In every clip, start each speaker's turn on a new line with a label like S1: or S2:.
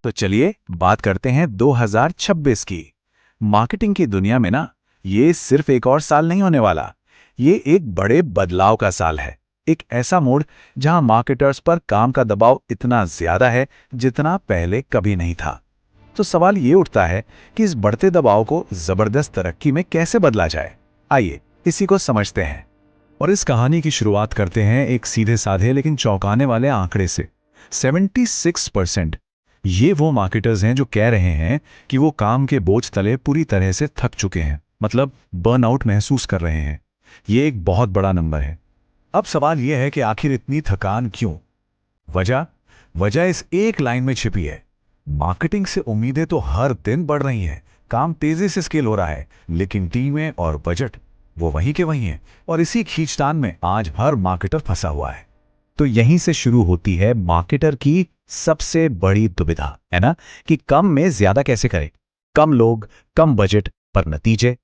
S1: तो चलिए बात करते हैं 2026 की। मार्केटिंग की दुनिया में ना, ये सिर्फ एक और साल नहीं होने वाला। ये एक बड़े बदलाव का साल है। एक ऐसा मोड़ जहां मार्केटर्स पर काम का दबाव इतना ज्यादा है जितना पहले कभी नहीं था। तो सवाल ये उठता है कि इस बढ़ते दबाव को जबरदस्त तरक्की में कैसे बदला जाए। आइए इसी को समझते हैं।
S2: और इस कहानी की शुरुआत करते हैं एक सीधे साधे लेकिन चौंकाने वाले आंकड़े से। 76%। ये वो मार्केटर्स हैं जो कह रहे हैं कि वो काम के बोझ तले पूरी तरह से थक चुके हैं, मतलब बर्नआउट महसूस कर रहे हैं। ये एक बहुत बड़ा नंबर है। अब सवाल यह है कि आखिर इतनी थकान क्यों? वजह वजह इस एक लाइन में छिपी है। मार्केटिंग से उम्मीदें तो हर दिन बढ़ रही हैं, काम तेजी से स्केल हो रहा है, लेकिन टीमें और बजट वो वहीं के वहीं हैं। और इसी खींचतान में आज हर मार्केटर फंसा हुआ है।
S1: तो यहीं से शुरू होती है मार्केटर की सबसे बड़ी दुविधा, है ना, कि कम में ज्यादा कैसे करें। कम लोग, कम बजट, पर नतीजे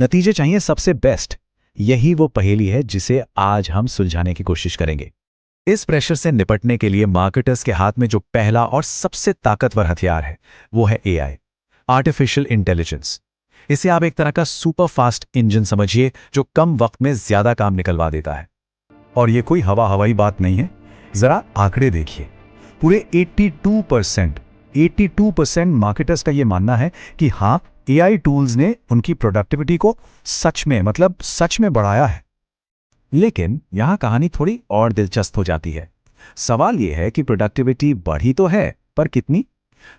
S1: नतीजे चाहिए सबसे बेस्ट। यही वो पहेली है जिसे आज हम सुलझाने की कोशिश करेंगे। इस प्रेशर से निपटने के लिए मार्केटर्स के हाथ में जो पहला और सबसे ताकतवर हथियार है वो है एआई, आर्टिफिशियल इंटेलिजेंस। इसे आप एक तरह का सुपर फास्ट इंजन समझिए जो कम वक्त में ज्यादा काम निकलवा देता है।
S2: और ये कोई हवा हवाई बात नहीं है। जरा आंकड़े देखिए। पूरे 82% मार्केटर्स का ये मानना है कि हाँ, एआई टूल्स ने उनकी प्रोडक्टिविटी को सच में, मतलब सच में बढ़ाया है।
S1: लेकिन यहां कहानी थोड़ी और दिलचस्प हो जाती है। सवाल यह है कि प्रोडक्टिविटी बढ़ी तो है, पर कितनी।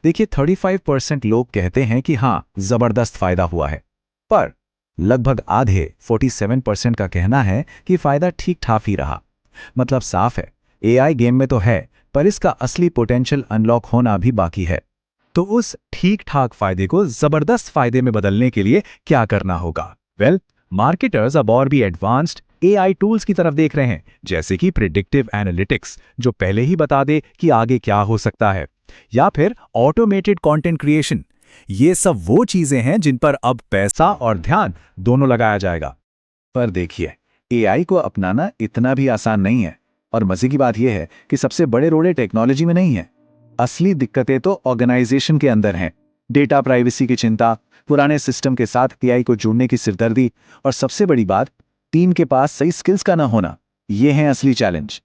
S1: देखिए, 35% लोग कहते हैं कि हाँ, जबरदस्त फायदा हुआ है, पर लगभग आधे 47% का कहना है कि फायदा ठीक ठाक ही रहा। मतलब साफ है, एआई गेम में तो है, पर इसका असली पोटेंशियल अनलॉक होना भी बाकी है। तो उस ठीक ठाक फायदे को जबरदस्त फायदे में बदलने के लिए क्या करना होगा? वेल, मार्केटर्स अब और भी एडवांस्ड एआई टूल्स की तरफ देख रहे हैं, जैसे कि प्रिडिक्टिव एनालिटिक्स, जो पहले ही बता दे कि आगे क्या हो सकता है, या फिर ऑटोमेटेड कंटेंट क्रिएशन। ये सब वो चीजें हैं जिन पर अब पैसा और ध्यान दोनों लगाया जाएगा। पर देखिए, एआई को अपनाना इतना भी आसान नहीं है। और मजे की बात यह है कि सबसे बड़े रोड़े टेक्नोलॉजी में नहीं है। असली दिक्कतें तो ऑर्गेनाइजेशन के अंदर हैं। डेटा प्राइवेसी की चिंता, पुराने सिस्टम के साथ एआई को जोड़ने की सिरदर्दी, और सबसे बड़ी बात, टीम के पास सही स्किल्स का ना होना। ये है असली चैलेंज।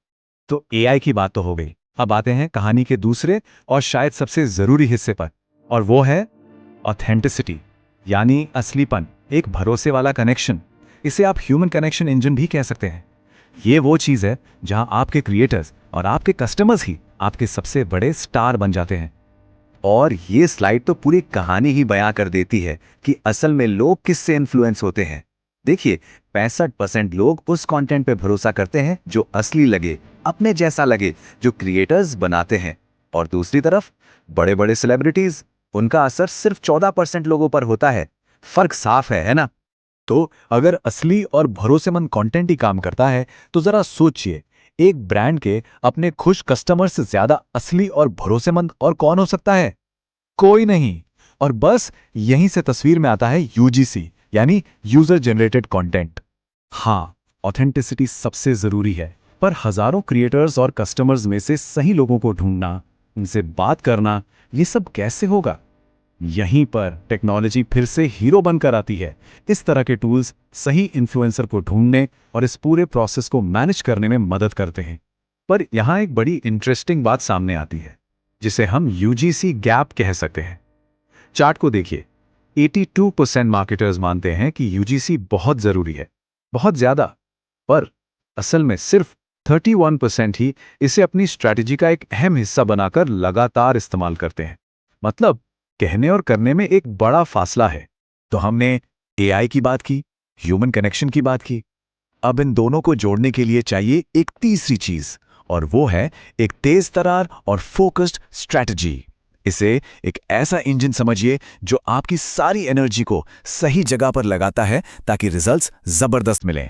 S2: तो एआई की बात तो हो गई। अब आते हैं कहानी के दूसरे और शायद सबसे जरूरी हिस्से पर, और वो है ऑथेंटिसिटी, यानी असलीपन, एक भरोसे वाला कनेक्शन। इसे आप ह्यूमन कनेक्शन इंजन भी कह सकते हैं। ये वो चीज है जहां आपके क्रिएटर्स और आपके कस्टमर्स ही आपके सबसे बड़े स्टार बन जाते हैं।
S3: और ये स्लाइड तो पूरी कहानी ही बयां कर देती है कि असल में लोग किससे इन्फ्लुएंस होते हैं। देखिए, 65% लोग उस कंटेंट पे भरोसा करते हैं जो असली लगे, अपने जैसा लगे, जो क्रिएटर्स बनाते हैं। और दूसरी तरफ बड़े बड़े सेलिब्रिटीज, उनका असर सिर्फ 14% लोगों पर होता है। फर्क साफ है ना?
S2: तो अगर असली और भरोसेमंद कंटेंट ही काम करता है, तो जरा सोचिए, एक ब्रांड के अपने खुश कस्टमर से ज्यादा असली और भरोसेमंद और कौन हो सकता है? कोई नहीं। और बस यहीं से तस्वीर में आता है यूजीसी, यानी यूजर जनरेटेड कंटेंट। हाँ, ऑथेंटिसिटी सबसे जरूरी है, पर हजारों क्रिएटर्स और कस्टमर्स में से सही लोगों को ढूंढना, उनसे बात करना, ये सब कैसे होगा? यहीं पर टेक्नोलॉजी फिर से हीरो बनकर आती है। इस तरह के टूल्स सही इन्फ्लुएंसर को ढूंढने और इस पूरे प्रोसेस को मैनेज करने में मदद करते हैं। पर यहां एक बड़ी इंटरेस्टिंग बात सामने आती है, जिसे हम यूजीसी गैप कह सकते हैं। चार्ट को देखिए। 82% मार्केटर्स मानते हैं कि यूजीसी बहुत जरूरी है, बहुत ज्यादा। पर असल में सिर्फ 31% ही इसे अपनी स्ट्रैटेजी का एक अहम हिस्सा बनाकर लगातार इस्तेमाल करते हैं। मतलब कहने और करने में एक बड़ा फासला है। तो हमने एआई की बात की, ह्यूमन कनेक्शन की बात की। अब इन दोनों को जोड़ने के लिए चाहिए एक तीसरी चीज, और वो है एक तेज तर्रार और फोकस्ड स्ट्रैटेजी। इसे एक ऐसा इंजन समझिए जो आपकी सारी एनर्जी को सही जगह पर लगाता है ताकि रिजल्ट्स जबरदस्त मिलें।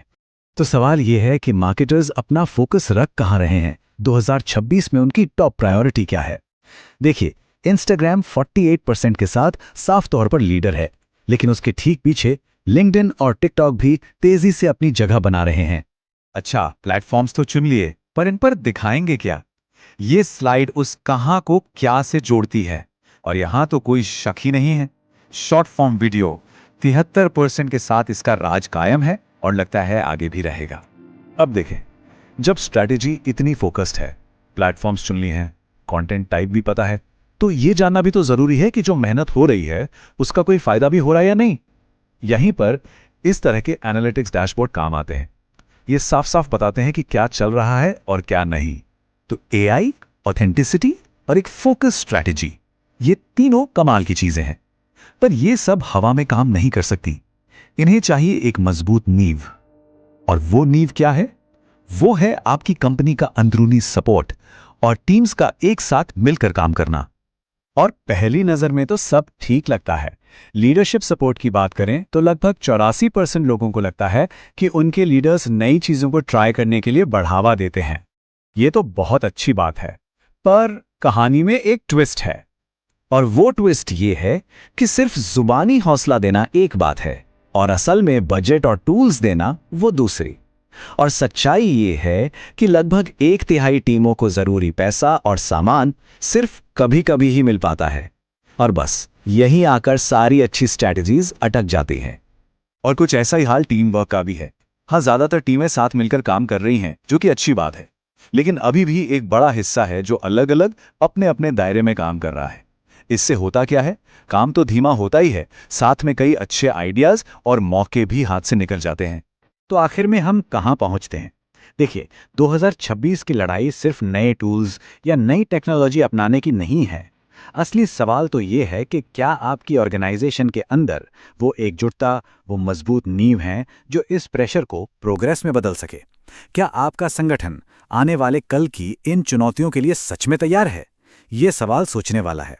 S1: तो सवाल यह है कि मार्केटर्स अपना फोकस रख कहां रहे हैं? 2026 में उनकी टॉप प्रायोरिटी क्या है? देखिए, इंस्टाग्राम 48% के साथ साफ तौर पर लीडर है, लेकिन उसके ठीक पीछे लिंक्डइन और टिकटॉक भी तेजी से अपनी जगह बना रहे हैं।
S2: अच्छा, प्लेटफॉर्म्स तो चुन लिए, पर इन पर दिखाएंगे क्या? ये स्लाइड उस कहां को क्या से जोड़ती है।
S3: और यहां तो कोई शक ही नहीं है, शॉर्ट फॉर्म वीडियो 73% के साथ इसका राज कायम है और लगता है आगे भी रहेगा।
S1: अब देखें, जब स्ट्रैटेजी इतनी फोकस्ड है, प्लेटफॉर्म्स चुन ली हैं, कंटेंट टाइप भी पता है, तो ये जानना भी तो जरूरी है कि जो मेहनत हो रही है उसका कोई फायदा भी हो रहा है या नहीं। यहीं पर इस तरह के एनालिटिक्स डैशबोर्ड काम आते हैं। ये साफ साफ बताते हैं कि क्या चल रहा है और क्या नहीं। तो एआई, ऑथेंटिसिटी और एक फोकस स्ट्रैटेजी, ये तीनों कमाल की चीजें हैं, पर ये सब हवा में काम नहीं कर सकती। इन्हें चाहिए एक मजबूत नींव। और वो नींव क्या है? वो है आपकी कंपनी का अंदरूनी सपोर्ट और टीम्स का एक साथ मिलकर काम करना। और पहली नजर में तो सब ठीक लगता है। लीडरशिप सपोर्ट की बात करें तो लगभग 84% लोगों को लगता है कि उनके लीडर्स नई चीजों को ट्राई करने के लिए बढ़ावा देते हैं। ये तो बहुत अच्छी बात है, पर कहानी में एक ट्विस्ट है। और वो ट्विस्ट ये है कि सिर्फ जुबानी हौसला देना एक बात है और असल में बजट और टूल्स देना वो दूसरी। और सच्चाई ये है कि लगभग 1/3 टीमों को जरूरी पैसा और सामान सिर्फ कभी कभी ही मिल पाता है। और बस यहीं आकर सारी अच्छी स्ट्रैटेजीज अटक जाती हैं।
S2: और कुछ ऐसा ही हाल टीम वर्क का भी है। हाँ, ज्यादातर टीमें साथ मिलकर काम कर रही हैं, जो कि अच्छी बात है, लेकिन अभी भी एक बड़ा हिस्सा है जो अलग अलग अपने अपने दायरे में काम कर रहा है। इससे होता क्या है? काम तो धीमा होता ही है, साथ में कई अच्छे आइडियाज और मौके भी हाथ से निकल जाते हैं।
S1: तो आखिर में हम कहां पहुंचते हैं? देखिए, 2026 की लड़ाई सिर्फ नए टूल्स या नई टेक्नोलॉजी अपनाने की नहीं है। असली सवाल तो ये है कि क्या आपकी ऑर्गेनाइजेशन के अंदर वो एकजुटता, वो मजबूत नींव है जो इस प्रेशर को प्रोग्रेस में बदल सके। क्या आपका संगठन आने वाले कल की इन चुनौतियों के लिए सच में तैयार है? ये सवाल सोचने वाला है।